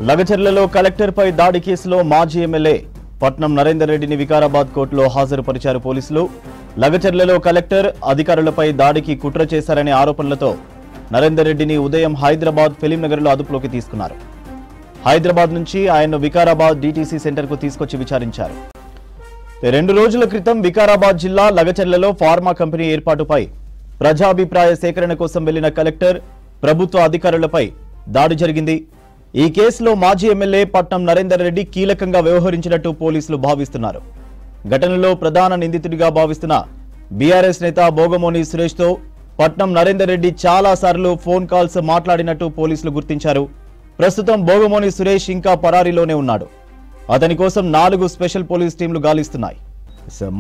లగచర్లలో కలెక్టర్పై దాడి కేసులో మాజీ ఎమ్మెల్యే పట్నం నరేందర్ రెడ్డిని వికారాబాద్ కోర్టులో హాజరుపరిచారు పోలీసులు. లగచర్లలో కలెక్టర్ అధికారులపై దాడికి కుట్ర చేశారనే ఆరోపణలతో నరేందర్ రెడ్డిని ఉదయం హైదరాబాద్ ఫిలింనగర్లో అదుపులోకి తీసుకున్నారు. హైదరాబాద్ నుంచి ఆయన్ను వికారాబాద్ డీటీసీ సెంటర్కు తీసుకొచ్చి విచారించారు. 2 రోజుల క్రితం వికారాబాద్ జిల్లా లగచర్లలో ఫార్మా కంపెనీ ఏర్పాటుపై ప్రజాభిప్రాయ సేకరణ కోసం వెళ్లిన కలెక్టర్ ప్రభుత్వ అధికారులపై దాడి జరిగింది. ఈ కేసులో మాజీ ఎమ్మెల్యే పట్నం నరేందర్ రెడ్డి కీలకంగా వ్యవహరించినట్టు పోలీసులు భావిస్తున్నారు. ఘటనలో ప్రధాన నిందితుడిగా భావిస్తున్న బీఆర్ఎస్ నేత భోగమోని సురేష్తో పట్నం నరేందర్ రెడ్డి చాలా సార్లు ఫోన్ కాల్స్ మాట్లాడినట్టు పోలీసులు గుర్తించారు. ప్రస్తుతం భోగమోని సురేష్ ఇంకా పరారీలోనే ఉన్నాడు. అతని కోసం 4 స్పెషల్ పోలీస్ టీంలు గాలిస్తున్నాయి.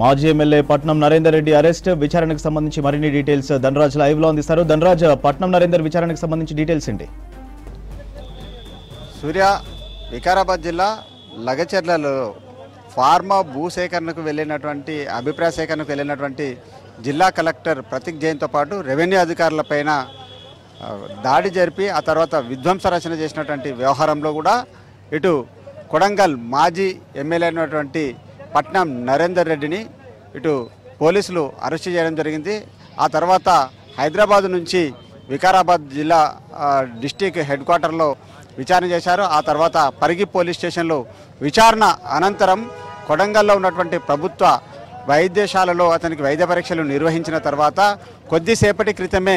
మాజీ ఎమ్మెల్యే పట్నం నరేందర్ రెడ్డి అరెస్ట్ విచారణకు సంబంధించి మరిన్ని డీటెయిల్స్ ధనరాజ్ లైవ్ లో అందిస్తారు. ధనరాజ్, పట్నం నరేందర్ విచారణకు సంబంధించి డీటెయిల్స్ ఏంటి? సూర్య, వికారాబాద్ జిల్లా లగచర్లలో ఫార్మా భూసేకరణకు వెళ్ళినటువంటి అభిప్రాయ సేకరణకు వెళ్ళినటువంటి జిల్లా కలెక్టర్ ప్రతీక్ జైన్తో పాటు రెవెన్యూ అధికారులపైన దాడి జరిపి ఆ తర్వాత విధ్వంస రచన చేసినటువంటి వ్యవహారంలో కూడా ఇటు కొడంగల్ మాజీ ఎమ్మెల్యే అయినటువంటి పట్నం నరేందర్ రెడ్డిని ఇటు పోలీసులు అరెస్ట్ చేయడం జరిగింది. ఆ తర్వాత హైదరాబాద్ నుంచి వికారాబాద్ జిల్లా డిస్టిక్ హెడ్ క్వార్టర్లో విచారణ చేశారు. ఆ తర్వాత పరిగి పోలీస్ స్టేషన్లో విచారణ అనంతరం కొడంగల్లో ఉన్నటువంటి ప్రభుత్వ వైద్యశాలలో అతనికి వైద్య పరీక్షలు నిర్వహించిన తర్వాత కొద్దిసేపటి క్రితమే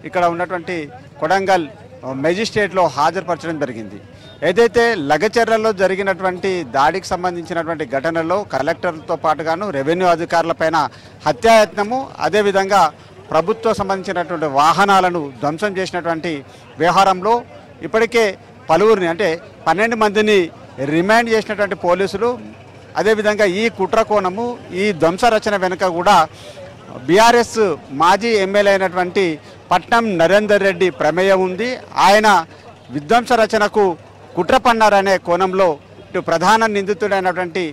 ఇక్కడ ఉన్నటువంటి కొడంగల్ మెజిస్ట్రేట్లో హాజరుపరచడం జరిగింది. ఏదైతే లగచర్లలో జరిగినటువంటి దాడికి సంబంధించినటువంటి ఘటనలో కలెక్టర్తో పాటుగాను రెవెన్యూ అధికారులపైన హత్యాయత్నము, అదేవిధంగా ప్రభుత్వం సంబంధించినటువంటి వాహనాలను ధ్వంసం చేసినటువంటి వ్యవహారంలో ఇప్పటికే పలువురిని అంటే 12 మందిని రిమాండ్ చేసినటువంటి పోలీసులు, అదేవిధంగా ఈ కుట్ర కోణము ఈ ధ్వంస రచన వెనుక కూడా బీఆర్ఎస్ మాజీ ఎమ్మెల్యే అయినటువంటి పట్నం నరేందర్ రెడ్డి ప్రమేయం ఉంది. ఆయన విధ్వంస రచనకు కుట్ర పన్నారనే కోణంలో ఇటు ప్రధాన నిందితుడైనటువంటి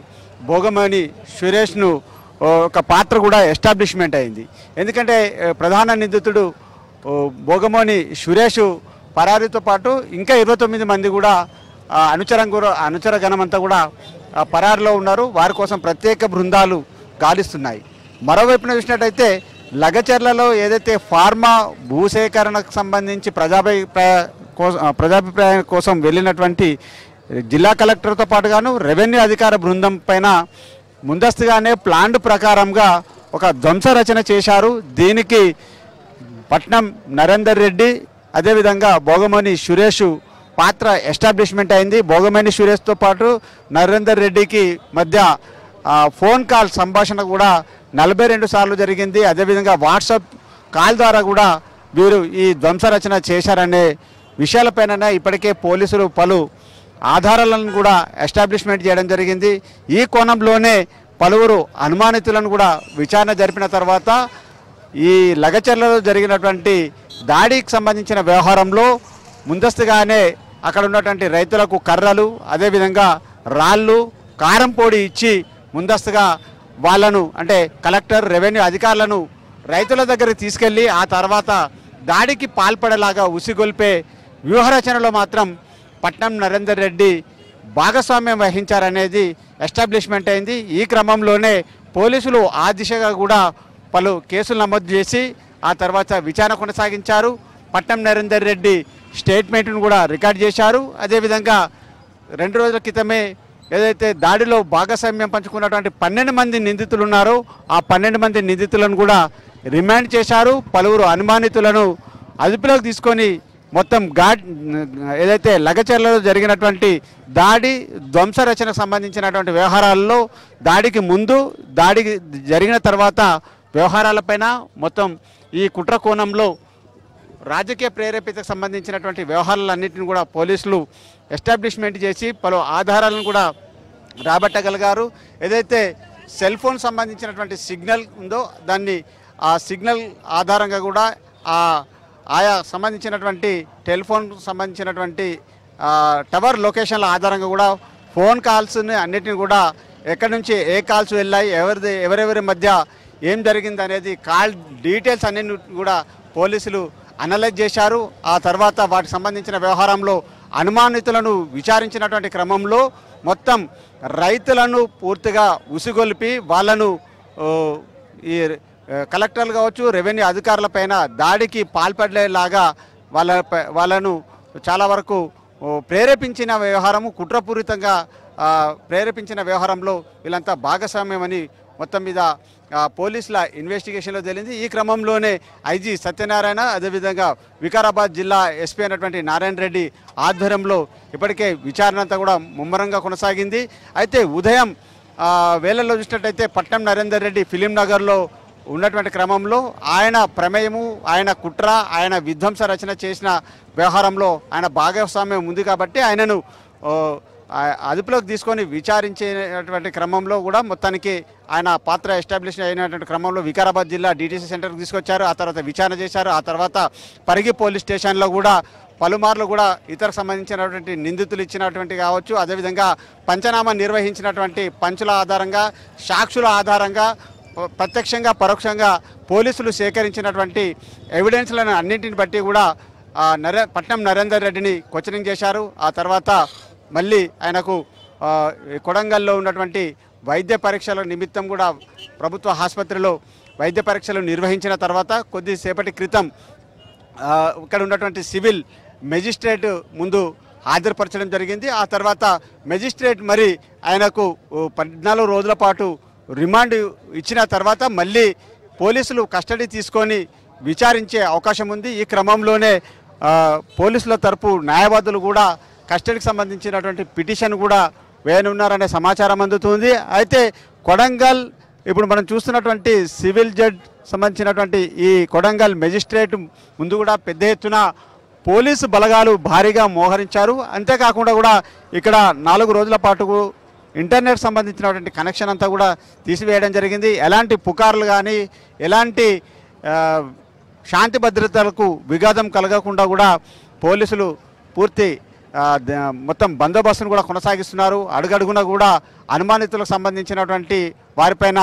భోగమోని సురేష్ను ఒక పాత్ర కూడా ఎస్టాబ్లిష్మెంట్ అయింది. ఎందుకంటే ప్రధాన నిందితుడు భోగమోని సురేష్ పరారీతో పాటు ఇంకా 29 మంది కూడా అనుచర గణమంతా కూడా పరారీలో ఉన్నారు. వారి కోసం ప్రత్యేక బృందాలు గాలిస్తున్నాయి. మరోవైపున చూసినట్టయితే లగచర్లలో ఏదైతే ఫార్మా భూసేకరణకు సంబంధించి ప్రజాభిప్రాయం కోసం వెళ్ళినటువంటి జిల్లా కలెక్టర్తో పాటుగాను రెవెన్యూ అధికార బృందం పైన ముందస్తుగానే ప్లాన్ ప్రకారంగా ఒక ధ్వంస రచన చేశారు. దీనికి పట్నం నరేందర్ రెడ్డి అదేవిధంగా భోగమోని సురేష్ పాత్ర ఎస్టాబ్లిష్మెంట్ అయింది. భోగమోని సురేష్తో పాటు నరేందర్ రెడ్డికి మధ్య ఫోన్ కాల్ సంభాషణ కూడా 42 సార్లు జరిగింది. అదేవిధంగా వాట్సాప్ కాల్ ద్వారా కూడా వీరు ఈ ధ్వంస రచన చేశారనే విషయాలపైన ఇప్పటికే పోలీసులు పలు ఆధారాలను కూడా ఎస్టాబ్లిష్మెంట్ చేయడం జరిగింది. ఈ కోణంలోనే పలువురు అనుమానితులను కూడా విచారణ జరిపిన తర్వాత ఈ లగచర్లలో జరిగినటువంటి దాడికి సంబంధించిన వ్యవహారంలో ముందస్తుగానే అక్కడ ఉన్నటువంటి రైతులకు కర్రలు, అదేవిధంగా రాళ్ళు, కారం పొడి ఇచ్చి ముందస్తుగా వాళ్ళను అంటే కలెక్టర్ రెవెన్యూ అధికారులను రైతుల దగ్గరికి తీసుకెళ్ళి ఆ తర్వాత దాడికి పాల్పడేలాగా ఉసిగొల్పే వ్యూహరచనలో మాత్రం పట్నం నరేందర్ రెడ్డి భాగస్వామ్యం వహించారనేది ఎస్టాబ్లిష్మెంట్ అయింది. ఈ క్రమంలోనే పోలీసులు ఆ దిశగా కూడా పలు కేసులు నమోదు చేసి ఆ తర్వాత విచారణ కొనసాగించారు. పట్నం నరేందర్ రెడ్డి స్టేట్మెంట్ను కూడా రికార్డ్ చేశారు. అదేవిధంగా 2 రోజుల క్రితమే ఏదైతే దాడిలో భాగస్వామ్యం పంచుకున్నటువంటి 12 మంది నిందితులు ఉన్నారో ఆ 12 మంది నిందితులను కూడా రిమాండ్ చేశారు. పలువురు అనుమానితులను అదుపులోకి తీసుకొని మొత్తం ఏదైతే లగచర్లలో జరిగినటువంటి దాడి ధ్వంస రచనకు సంబంధించినటువంటి వ్యవహారాల్లో దాడికి ముందు, దాడికి జరిగిన తర్వాత వ్యవహారాలపైన మొత్తం ఈ కుట్ర కోణంలో రాజకీయ ప్రేరేపితకు సంబంధించినటువంటి వ్యవహారాలన్నింటినీ కూడా పోలీసులు ఎస్టాబ్లిష్మెంట్ చేసి పలు ఆధారాలను కూడా రాబట్టగలిగారు. ఏదైతే సెల్ ఫోన్ సంబంధించినటువంటి సిగ్నల్ ఉందో దాన్ని ఆ సిగ్నల్ ఆధారంగా కూడా ఆయా సంబంధించినటువంటి టెలిఫోన్ సంబంధించినటువంటి టవర్ లొకేషన్ల ఆధారంగా కూడా ఫోన్ కాల్స్ని అన్నిటిని కూడా ఎక్కడి నుంచి ఏ కాల్స్ వెళ్ళాయి, ఎవరెవరి మధ్య ఏం జరిగింది అనేది కాల్ డీటెయిల్స్ అన్నిటిని కూడా పోలీసులు అనలైజ్ చేశారు. ఆ తర్వాత వాటికి సంబంధించిన వ్యవహారంలో అనుమానితులను విచారించినటువంటి క్రమంలో మొత్తం రైతులను పూర్తిగా ఉసిగొల్పి వాళ్ళను ఈ కలెక్టర్లు కావచ్చు రెవెన్యూ అధికారులపైన దాడికి పాల్పడేలాగా వాళ్ళను చాలా వరకు ప్రేరేపించిన వ్యవహారము కుట్రపూరితంగా ప్రేరేపించిన వ్యవహారంలో వీళ్ళంతా భాగస్వామ్యమని మొత్తం మీద పోలీసుల ఇన్వెస్టిగేషన్లో తేలింది. ఈ క్రమంలోనే ఐజీ సత్యనారాయణ అదేవిధంగా వికారాబాద్ జిల్లా ఎస్పీ అయినటువంటి నారాయణ రెడ్డి ఆధ్వర్యంలో ఇప్పటికే విచారణ అంతా కూడా ముమ్మరంగా కొనసాగింది. అయితే ఉదయం వేళల్లో చూసినట్టయితే పట్నం నరేందర్ రెడ్డి ఫిలిం నగర్లో ఉన్నటువంటి క్రమంలో ఆయన ప్రమేయము, ఆయన కుట్ర, ఆయన విధ్వంస రచన చేసిన వ్యవహారంలో ఆయన భాగస్వామ్యం ఉంది కాబట్టి ఆయనను అదుపులోకి తీసుకొని విచారించేటువంటి క్రమంలో కూడా మొత్తానికి ఆయన పాత్ర ఎస్టాబ్లిష్ అయినటువంటి క్రమంలో వికారాబాద్ జిల్లా డీటీసీ సెంటర్కి తీసుకొచ్చారు. ఆ తర్వాత విచారణ చేశారు. ఆ తర్వాత పరిగి పోలీస్ స్టేషన్లో కూడా పలుమార్లు కూడా ఇతరకు సంబంధించినటువంటి నిందితులు ఇచ్చినటువంటి కావచ్చు, అదేవిధంగా పంచనామా నిర్వహించినటువంటి పంచుల ఆధారంగా, సాక్షుల ఆధారంగా, ప్రత్యక్షంగా పరోక్షంగా పోలీసులు సేకరించినటువంటి ఎవిడెన్స్లను అన్నింటిని బట్టి కూడా పట్నం నరేందర్ రెడ్డిని క్వశ్చనింగ్ చేశారు. ఆ తర్వాత మళ్ళీ ఆయనకు కొడంగల్లో ఉన్నటువంటి వైద్య పరీక్షల నిమిత్తం కూడా ప్రభుత్వ ఆసుపత్రిలో వైద్య పరీక్షలు నిర్వహించిన తర్వాత కొద్దిసేపటి క్రితం ఇక్కడ ఉన్నటువంటి సివిల్ మెజిస్ట్రేట్ ముందు హాజరుపరచడం జరిగింది. ఆ తర్వాత మెజిస్ట్రేట్ మరి ఆయనకు 14 రోజుల పాటు రిమాండ్ ఇచ్చిన తర్వాత మళ్ళీ పోలీసులు కస్టడీ తీసుకొని విచారించే అవకాశం ఉంది. ఈ క్రమంలోనే పోలీసుల తరపు న్యాయవాదులు కూడా కస్టడీకి సంబంధించినటువంటి పిటిషన్ కూడా వేయనున్నారనే సమాచారం అందుతుంది. అయితే కొడంగల్ ఇప్పుడు మనం చూస్తున్నటువంటి సివిల్ జడ్జ్ సంబంధించినటువంటి ఈ కొడంగల్ మెజిస్ట్రేట్ ముందు కూడా పెద్ద ఎత్తున పోలీసు బలగాలు భారీగా మోహరించారు. అంతేకాకుండా కూడా ఇక్కడ 4 రోజుల పాటు ఇంటర్నెట్ సంబంధించినటువంటి కనెక్షన్ అంతా కూడా తీసివేయడం జరిగింది. ఎలాంటి పుకార్లు కానీ ఎలాంటి శాంతి భద్రతలకు విఘాతం కలగకుండా కూడా పోలీసులు పూర్తి మొత్తం బందోబస్తును కూడా కొనసాగిస్తున్నారు. అడుగడుగున కూడా అనుమానితులకు సంబంధించినటువంటి వారిపైన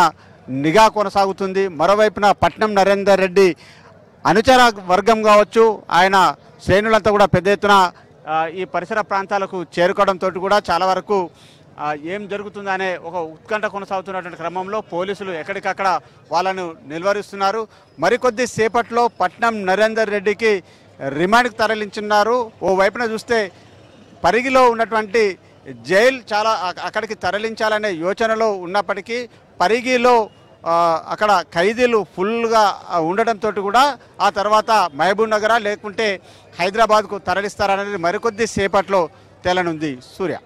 నిఘా కొనసాగుతుంది. మరోవైపున పట్నం నరేందర్ రెడ్డి అనుచర వర్గం కావచ్చు, ఆయన శ్రేణులంతా కూడా పెద్ద ఎత్తున ఈ పరిసర ప్రాంతాలకు చేరుకోవడంతో కూడా చాలా వరకు ఏం జరుగుతుందనే ఒక ఉత్కంఠ కొనసాగుతున్నటువంటి క్రమంలో పోలీసులు ఎక్కడికక్కడ వాళ్ళను నిలువరిస్తున్నారు. మరికొద్ది సేపట్లో పట్నం నరేందర్ రెడ్డికి రిమాండ్కి తరలించున్నారు. ఓ వైపున చూస్తే పరిగిలో ఉన్నటువంటి జైలు చాలా అక్కడికి తరలించాలనే యోచనలో ఉన్నప్పటికీ పరిగిలో అక్కడ ఖైదీలు ఫుల్గా ఉండడంతో కూడా ఆ తర్వాత మహబూబ్ నగర్ లేకుంటే హైదరాబాద్కు తరలిస్తారనేది మరికొద్ది సేపట్లో తేలనుంది. సూర్య.